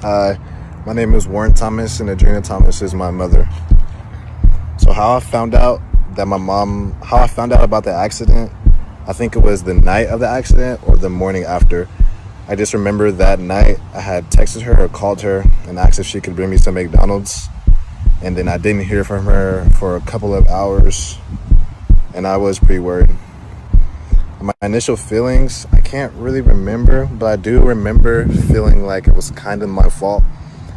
Hi, my name is Warren Thomas, and Adrena Thomas is my mother. So how I found out about the accident, I think it was the night of the accident or the morning after. I just remember that night I had texted her or called her and asked if she could bring me some McDonald's. And then I didn't hear from her for a couple of hours, and I was pretty worried. My initial feelings, I can't really remember, but I do remember feeling like it was kind of my fault,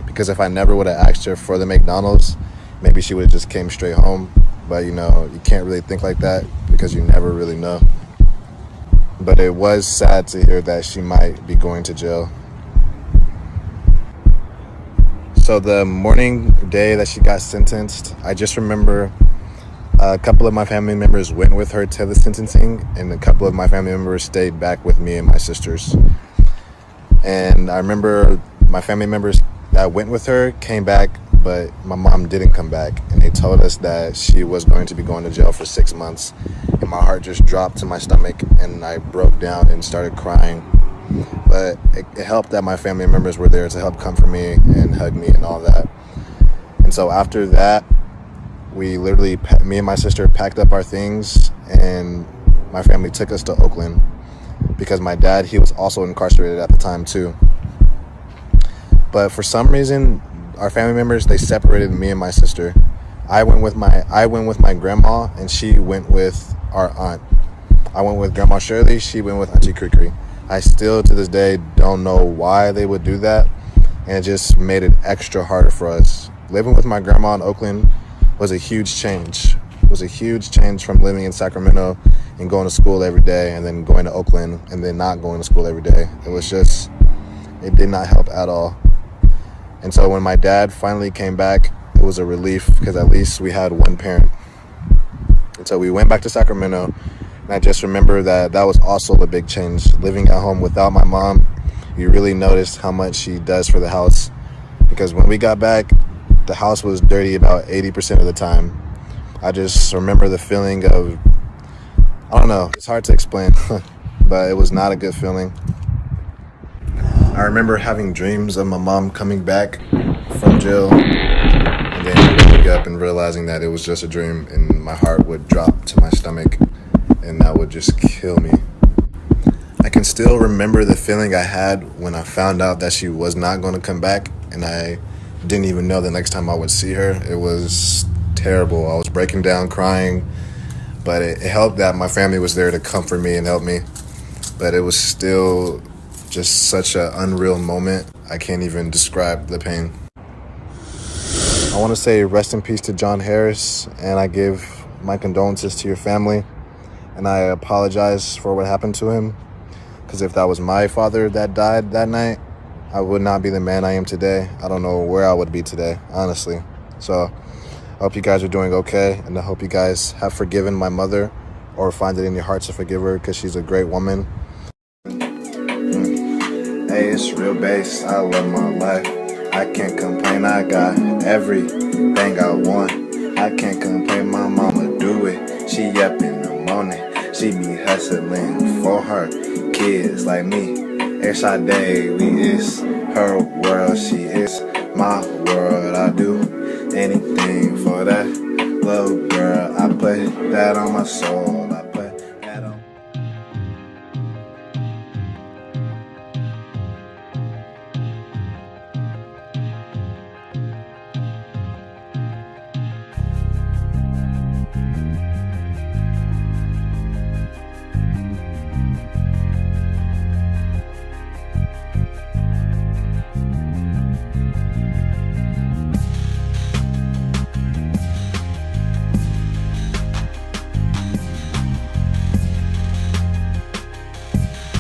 because if I never would have asked her for the McDonald's, maybe she would have just came straight home. But you can't really think like that because you never really know. But it was sad to hear that she might be going to jail. So the day that she got sentenced, I just remember a couple of my family members went with her to the sentencing, and a couple of my family members stayed back with me and my sisters. And I remember my family members that went with her came back, but my mom didn't come back. And they told us that she was going to be going to jail for 6 months. And my heart just dropped to my stomach, and I broke down and started crying. But it helped that my family members were there to help comfort me and hug me and all that. And so after that, me and my sister packed up our things, and my family took us to Oakland because my dad, he was also incarcerated at the time too. But for some reason, our family members, they separated me and my sister. I went with my grandma, and she went with our aunt. I went with Grandma Shirley. She went with Auntie Crickery. I still to this day don't know why they would do that, and it just made it extra harder for us. Living with my grandma in Oakland was a huge change. It was a huge change from living in Sacramento and going to school every day, and then going to Oakland and then not going to school every day. It did not help at all. And so when my dad finally came back, it was a relief because at least we had one parent. And so we went back to Sacramento, and I just remember that was also a big change. Living at home without my mom, you really noticed how much she does for the house. Because when we got back, the house was dirty about 80% of the time. I just remember the feeling of, I don't know, it's hard to explain, but it was not a good feeling. I remember having dreams of my mom coming back from jail, and then waking up and realizing that it was just a dream, and my heart would drop to my stomach, and that would just kill me. I can still remember the feeling I had when I found out that she was not going to come back, and I didn't even know the next time I would see her. It was terrible. I was breaking down crying, but it helped that my family was there to comfort me and help me. But it was still just such an unreal moment. I can't even describe the pain. I want to say rest in peace to John Harris, and I give my condolences to your family, and I apologize for what happened to him, because if that was my father that died that night, I would not be the man I am today. I don't know where I would be today, honestly. So I hope you guys are doing okay, and I hope you guys have forgiven my mother, or find it in your hearts to forgive her, because she's a great woman. Hey, it's real bass. I love my life. I can't complain. I got everything I want. I can't complain. My mama do it. She up in the morning. She be hustling for her kids like me. Every day we is her world, she is my world. I do anything for that little girl. I put that on my soul.